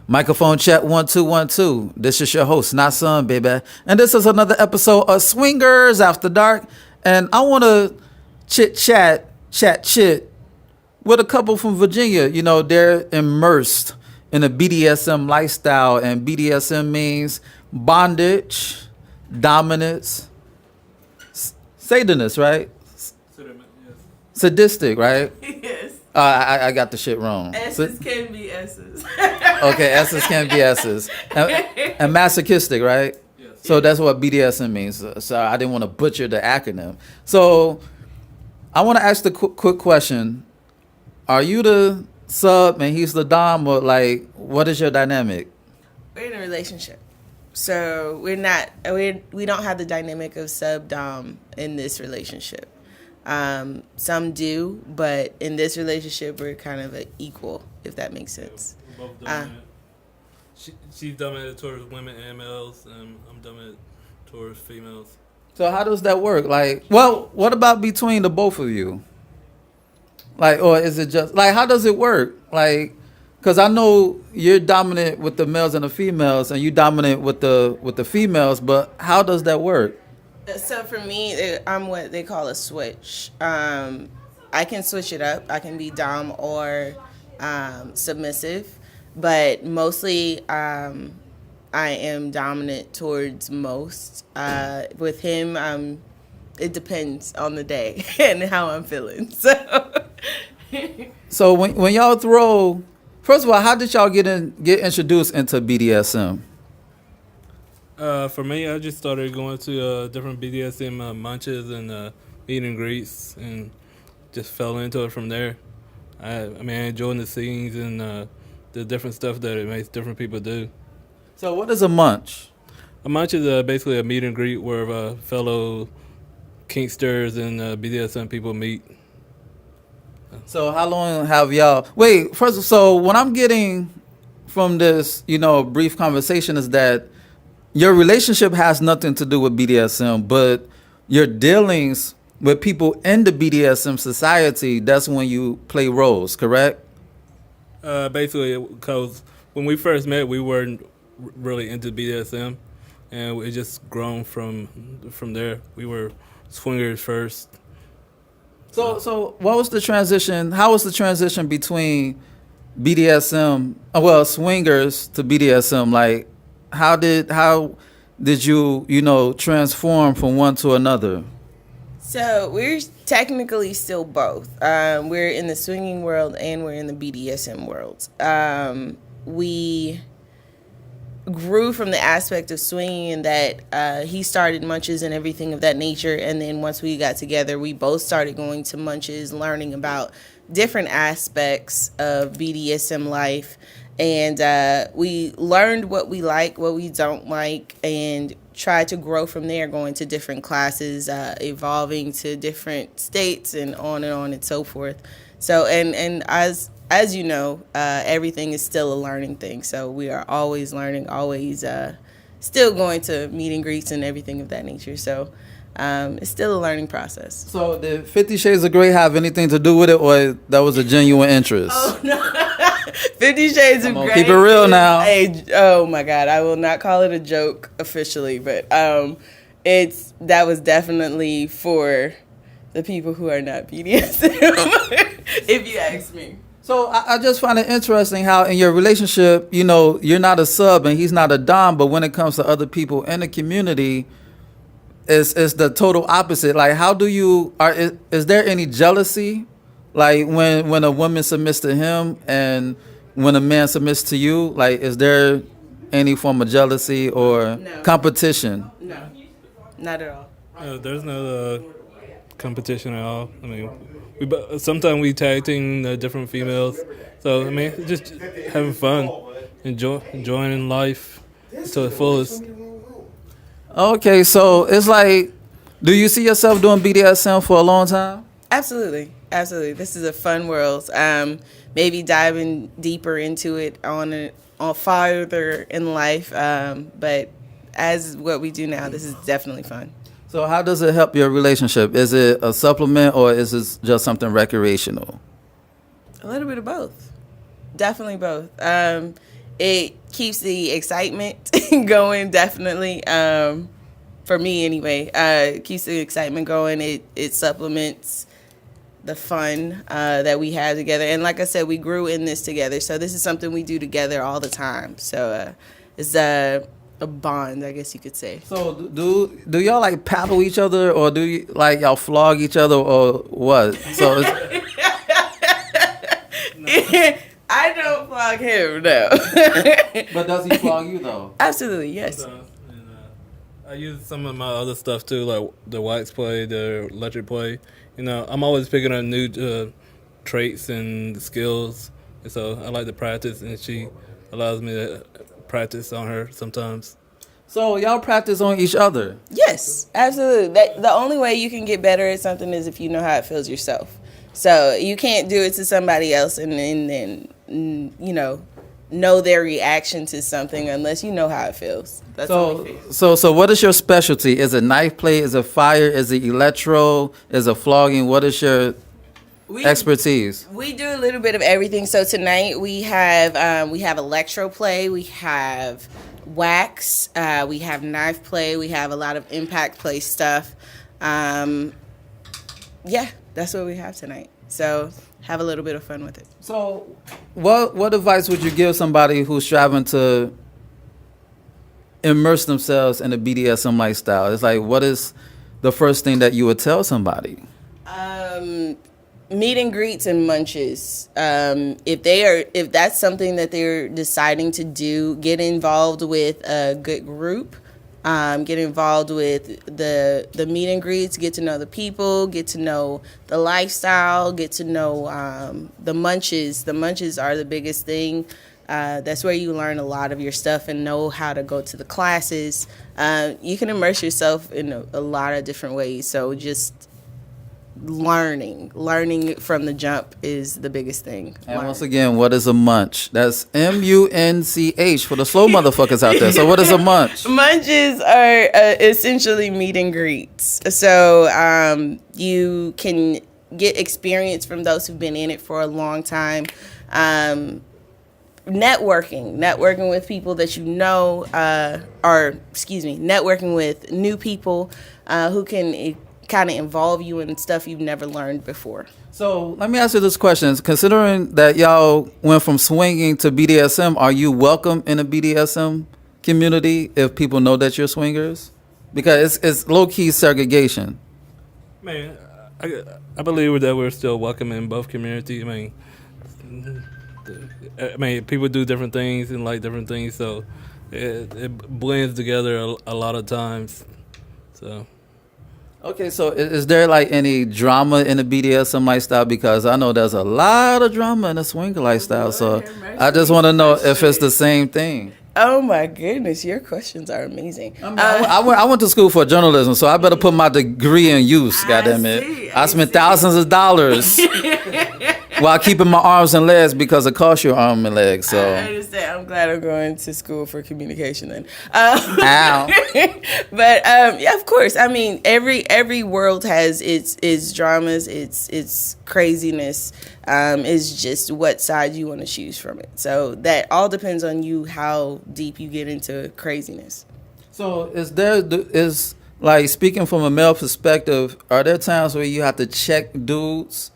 Microphone check 1 2 1 2. This is your host, not son, baby, and this is another episode of Swingers After Dark. And I want to chit with a couple from Virginia. You know, they're immersed in a BDSM lifestyle, and BDSM means bondage, dominance, sadistic, right? Sadistic, right? Yes. I got the shit wrong. S's can be S's. Okay, S's can be S's. And masochistic, right? Yes. So that's what BDSM means. So I didn't want to butcher the acronym. So I want to ask the quick question. Are you the sub and he's the dom, or like, what is your dynamic? We're in a relationship. So we don't have the dynamic of sub dom in this relationship. Some do, but in this relationship we're kind of equal, if that makes sense. We're both dominant. She's dominant towards women and males, and I'm dominant towards females. So how does that work? Like, well, what about between the both of you? Like, or is it just like, how does it work? Like, because I know you're dominant with the males and the females, and you dominant with the females, but how does that work? So for me, I'm what they call a switch. I can switch it up. I can be dom or submissive, but mostly I am dominant towards most. With him, it depends on the day and how I'm feeling. So when y'all throw, first of all, how did y'all get introduced into BDSM? For me, I just started going to different BDSM munches and meet and greets, and just fell into it from there. I enjoying the scenes and the different stuff that it makes different people do. So what is a munch? A munch is basically a meet and greet where fellow kinksters and BDSM people meet. So how long have y'all? Wait, first, so what I'm getting from this, brief conversation is that your relationship has nothing to do with BDSM, but your dealings with people in the BDSM society, that's when you play roles, correct? Basically, because when we first met, we weren't really into BDSM, and it just grown from there. We were swingers first. So what was the transition? How was the transition between BDSM, swingers to BDSM? Like, how did you transform from one to another? So we're technically still both. We're in the swinging world and we're in the BDSM world. We grew from the aspect of swinging in that he started munches and everything of that nature, and then once we got together, we both started going to munches, learning about different aspects of BDSM life. And we learned what we like, what we don't like, and tried to grow from there, going to different classes, evolving to different states, and on and so forth. So, and as you know, everything is still a learning thing. So we are always learning, always still going to meet and greets and everything of that nature. So it's still a learning process. So did 50 Shades of Grey have anything to do with it, or that was a genuine interest? Oh, no. 50 Shades of Grey. Keep it real now. Oh my God, I will not call it a joke officially, but that was definitely for the people who are not BDSM, if you ask me. So I just find it interesting how in your relationship, you're not a sub and he's not a dom, but when it comes to other people in the community, it's the total opposite. Like, how do is there any jealousy? Like when a woman submits to him and when a man submits to you, like, is there any form of jealousy or competition? No, not at all. There's no competition at all. Sometimes we tag team different females. So, just having fun, enjoying life to the fullest. Okay, so it's like, do you see yourself doing BDSM for a long time? Absolutely. This is a fun world. Maybe diving deeper into it on farther in life. But as what we do now, this is definitely fun. So how does it help your relationship? Is it a supplement or is it just something recreational? A little bit of both. Definitely both. it keeps the excitement going, definitely. For me, anyway, it keeps the excitement going. It supplements the fun that we have together. And like I said, we grew in this together. So this is something we do together all the time. So it's a bond, I guess you could say. So do y'all like paddle each other, or do you like y'all flog each other, or what? So it's, I don't flog him, no. but does he flog you though? Absolutely, yes. And, I use some of my other stuff too, like the wax play, the electric play. You know, I'm always picking up new traits and skills, and so I like to practice, and she allows me to practice on her sometimes. So y'all practice on each other? Yes, absolutely. The only way you can get better at something is if you know how it feels yourself. So you can't do it to somebody else and then you know their reaction to something unless you know how it feels. That's only fair. So what is your specialty? Is it knife play? Is it fire? Is it electro? Is it flogging? What is your expertise? We do a little bit of everything. So tonight we have electro play, we have wax, we have knife play, we have a lot of impact play stuff. Yeah, that's what we have tonight. So have a little bit of fun with it. So what advice would you give somebody who's striving to immerse themselves in the BDSM lifestyle? It's like, what is the first thing that you would tell somebody? Meet and greets and munches. If that's something that they're deciding to do, get involved with a good group. Get involved with the meet and greets, get to know the people, get to know the lifestyle, get to know the munches. The munches are the biggest thing. That's where you learn a lot of your stuff and know how to go to the classes. You can immerse yourself in a lot of different ways. So just learning from the jump is the biggest thing. And once again, what is a munch? That's MUNCH for the slow motherfuckers out there. So what is a munch? Munches are essentially meet and greets. So you can get experience from those who've been in it for a long time. Networking with people that you know, networking with new people who can kind of involve you in stuff you've never learned before. So let me ask you this question. Considering that y'all went from swinging to BDSM, are you welcome in a BDSM community if people know that you're swingers? Because it's low-key segregation. Man, I believe that we're still welcome in both communities. I mean, people do different things and like different things, so it blends together a lot of times. So. Okay, so is there like any drama in the BDSM lifestyle? Because I know there's a lot of drama in the swinger lifestyle, so I just want to know if it's the same thing. Oh my goodness, your questions are amazing. I mean, I went to school for journalism, so I better put my degree in use, goddamn it. I spent thousands of dollars while keeping my arms and legs because it costs you arm and legs. So I understand. I'm glad I'm going to school for communication then. Ow. But yeah, of course. I mean, every world has its dramas, its craziness. Is just what side you want to choose from it. So that all depends on you, how deep you get into craziness. So is like, speaking from a male perspective, are there times where you have to check dudes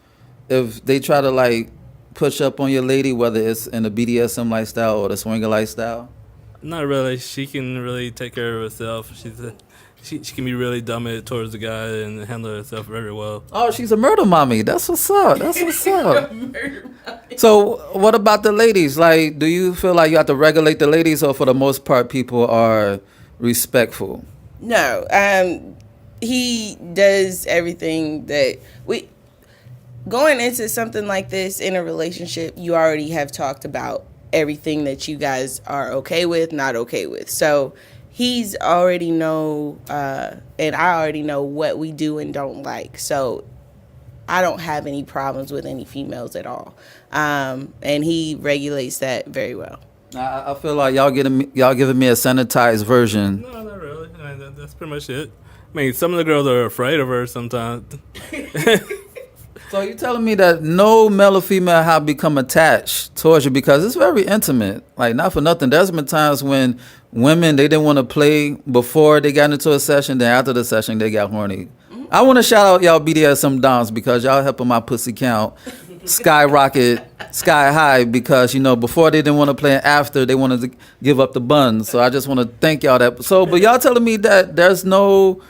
if they try to like push up on your lady, whether it's in the BDSM lifestyle or the swinger lifestyle? Not really. She can really take care of herself. She can be really dumb towards the guy and handle herself very well. Oh, she's a murder mommy. That's what's up. So what about the ladies? Like, do you feel like you have to regulate the ladies, or for the most part people are respectful? No. He does everything that going into something like this in a relationship, you already have talked about everything that you guys are okay with, not okay with. So he's already know, and I already know what we do and don't like. So I don't have any problems with any females at all. And he regulates that very well. I feel like y'all giving me a sanitized version. No, not really. I mean, that's pretty much it. I mean, some of the girls are afraid of her sometimes. So you telling me that no male or female have become attached towards you because it's very intimate. Like not for nothing. There's been times when women they didn't want to play before they got into a session, then after the session they got horny. I want to shout out y'all BDSM dons because y'all helping my pussy count skyrocket sky high because before they didn't want to play and after they wanted to give up the buns. So I just want to thank y'all that. So but y'all telling me that there's no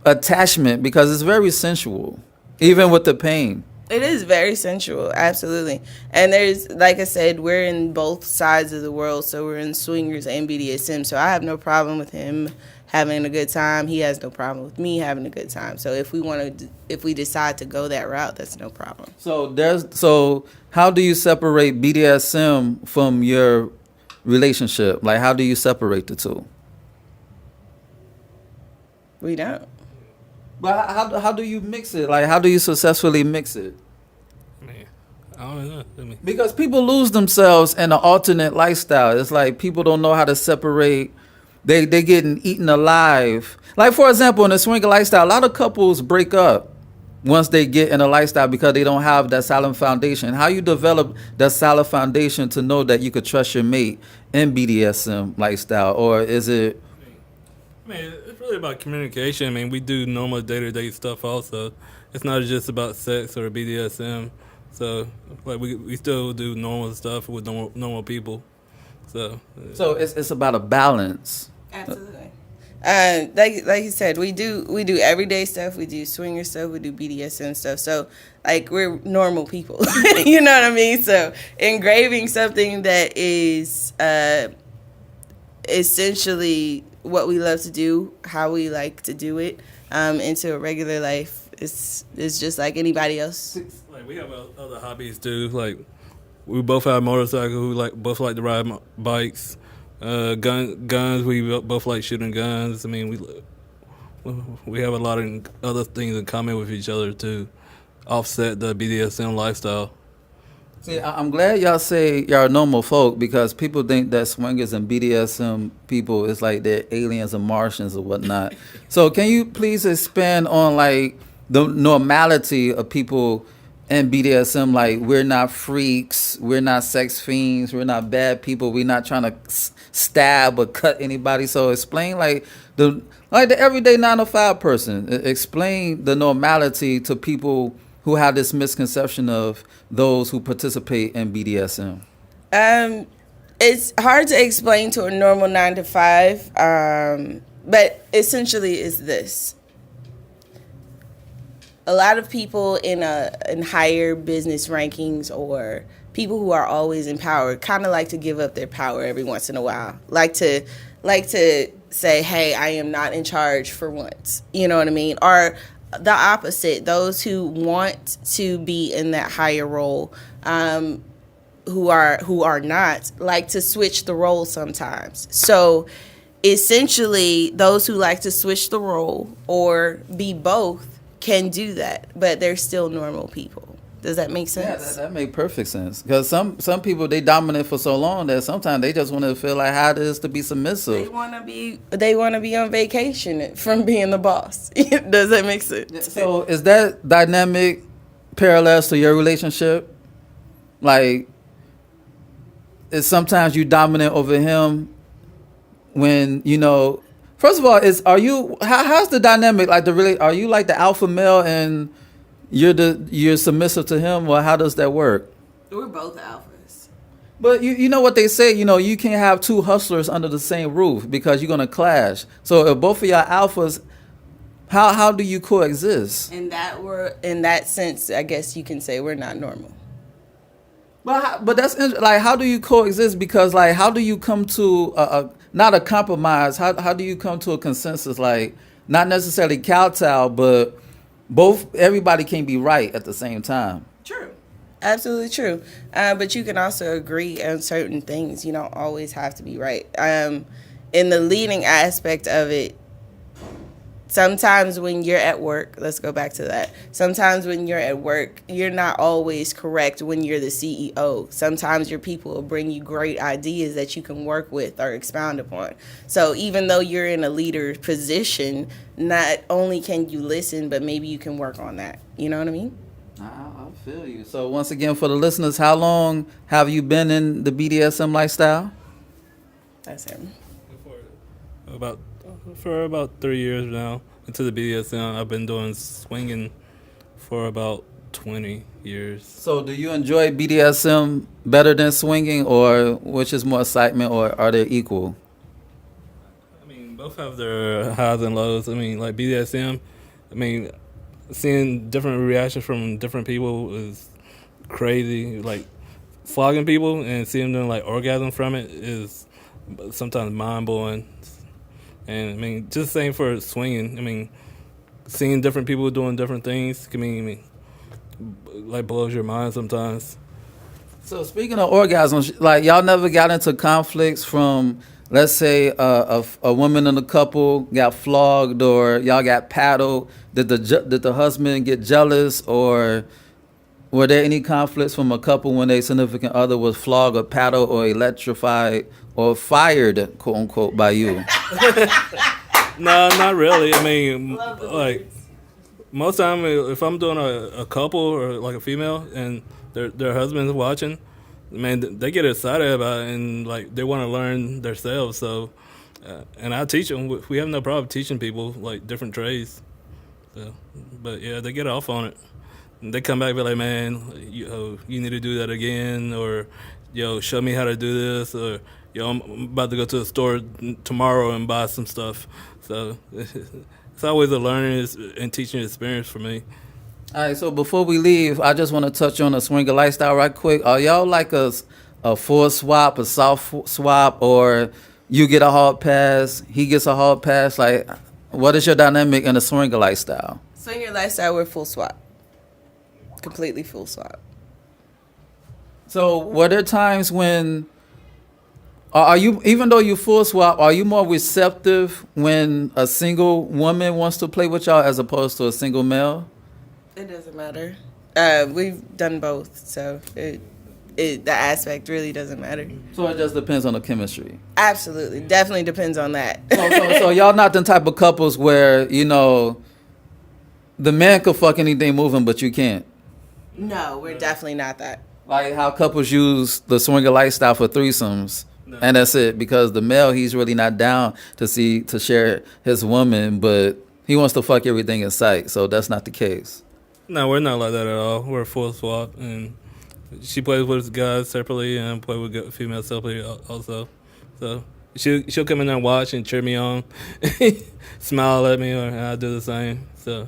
attachment because it's very sensual. Even with the pain. It is very sensual, absolutely. And there's, like I said, we're in both sides of the world. So we're in swingers and BDSM. So I have no problem with him having a good time. He has no problem with me having a good time. So if we decide to go that route, that's no problem. So how do you separate BDSM from your relationship? Like how do you separate the two? We don't. But how do you mix it? Like, how do you successfully mix it? Man, I don't know. Because people lose themselves in an alternate lifestyle. It's like people don't know how to separate. They getting eaten alive. Like, for example, in the swinger lifestyle, a lot of couples break up once they get in a lifestyle because they don't have that solid foundation. How you develop that solid foundation to know that you could trust your mate in BDSM lifestyle? Or is it... I mean, it's really about communication. I mean, we do normal day-to-day stuff also. It's not just about sex or BDSM. So, like, we still do normal stuff with normal people. So it's about a balance. Absolutely. Like you said, we do everyday stuff. We do swinger stuff. We do BDSM stuff. So, like, we're normal people. You know what I mean? So, engraving something that is essentially what we love to do, how we like to do it, into a regular life is just like anybody else. Like we have other hobbies too. Like we both have motorcycles. We both like to ride bikes. Guns. We both like shooting guns. I mean, we have a lot of other things in common with each other to offset the BDSM lifestyle. See, I'm glad y'all say y'all are normal folk because people think that swingers and BDSM people is like they're aliens and Martians or whatnot. So can you please expand on like the normality of people in BDSM? Like we're not freaks, we're not sex fiends, we're not bad people, we're not trying to stab or cut anybody. So explain like the everyday 9-to-5 person. Explain the normality to people who have this misconception of those who participate in BDSM. It's hard to explain to a normal 9-to-5, but essentially it's this. A lot of people in higher business rankings or people who are always in power kind of like to give up their power every once in a while. Like to say, hey, I am not in charge for once. You know what I mean? Or the opposite, those who want to be in that higher role, who are not, like to switch the role sometimes. So essentially, those who like to switch the role or be both can do that, but they're still normal people. Does that make sense? Yeah, that makes perfect sense. Because some people, they dominant for so long that sometimes they just want to feel like how it is to be submissive. They want to be on vacation from being the boss. Does that make sense? So is that dynamic parallels to your relationship? Like, is sometimes you dominant over him when, first of all, how's the dynamic? Like are you like the alpha male and you're submissive to him, or how does that work? We're both alphas. But you know what they say, you can't have two hustlers under the same roof because you're gonna clash. So if both of y'all alphas, how do you coexist? In that sense, I guess you can say we're not normal. But that's like, how do you coexist? Because like, how do you come to not a compromise? How do you come to a consensus? Like, not necessarily kowtow, but everybody can be right at the same time. True. Absolutely true. But you can also agree on certain things. You don't always have to be right. In the leading aspect of it, sometimes when you're at work, let's go back to that. Sometimes when you're at work, you're not always correct when you're the CEO. Sometimes your people will bring you great ideas that you can work with or expound upon. So even though you're in a leader position, not only can you listen, but maybe you can work on that. You know what I mean? I feel you. So once again, for the listeners, how long have you been in the BDSM lifestyle? That's him. For about 3 years now into the BDSM. I've been doing swinging for about 20 years. So do you enjoy BDSM better than swinging, or which is more excitement, or are they equal? I mean, both have their highs and lows. I mean, like BDSM, I mean, seeing different reactions from different people is crazy. Like flogging people and seeing them like orgasm from it is sometimes mind blowing. And I mean, just same for swinging. I mean, seeing different people doing different things, I mean, like blows your mind sometimes. So speaking of orgasms, like y'all never got into conflicts from, let's say, a woman in a couple got flogged, or y'all got paddled. Did the husband get jealous, or were there any conflicts from a couple when their significant other was flogged or paddled or electrified or fired, quote unquote, by you? No, not really. I mean, like most time, if I'm doing a couple or like a female and their husband's watching, man, they get excited about it and like they want to learn themselves. So, and I teach them. We have no problem teaching people like different trades. So, but yeah, they get off on it. And they come back and be like, man, you need to do that again, or yo, show me how to do this, or yo, I'm about to go to the store tomorrow and buy some stuff. So it's always a learning and teaching experience for me. All right, so before we leave, I just want to touch on the swinger lifestyle right quick. Are y'all like a full swap, a soft swap, or you get a hard pass, he gets a hard pass? Like, what is your dynamic in the swinger lifestyle? Swinger lifestyle, we're full swap. Completely full swap. So were there times when, are you, even though you full swap, are you more receptive when a single woman wants to play with y'all as opposed to a single male? It doesn't matter. We've done both, so the aspect really doesn't matter. So it just depends on the chemistry. Absolutely, definitely depends on that. So y'all not the type of couples where, you know, the man could fuck anything moving, but you can't. No, we're definitely not that. Like how couples use the swinger lifestyle for threesomes, and that's it. Because the male, he's really not down to share his woman, but he wants to fuck everything in sight. So that's not the case. No, we're not like that at all. We're a full swap, and she plays with guys separately and play with females separately also. So she'll come in there and watch and cheer me on, smile at me, or I do the same. So.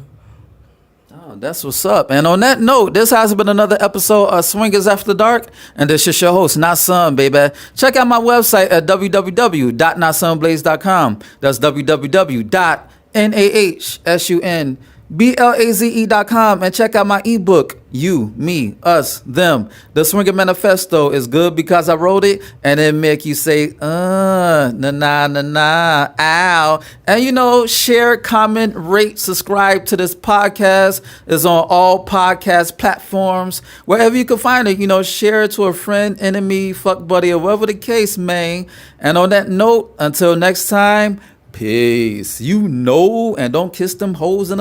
Oh, that's what's up. And on that note, this has been another episode of Swingers After Dark. And this is your host, Nasun, baby. Check out my website at www.nasunblaze.com. That's www.nahsunblaze.com. And check out my ebook, You, Me, Us, Them. The Swinger Manifesto is good because I wrote it, and it make you say, na na na na, ow. And you know, share, comment, rate, subscribe to this podcast. It's on all podcast platforms. Wherever you can find it, you know, share it to a friend, enemy, fuck buddy, or whatever the case, man. And on that note, until next time, peace. You know, and don't kiss them hoes in the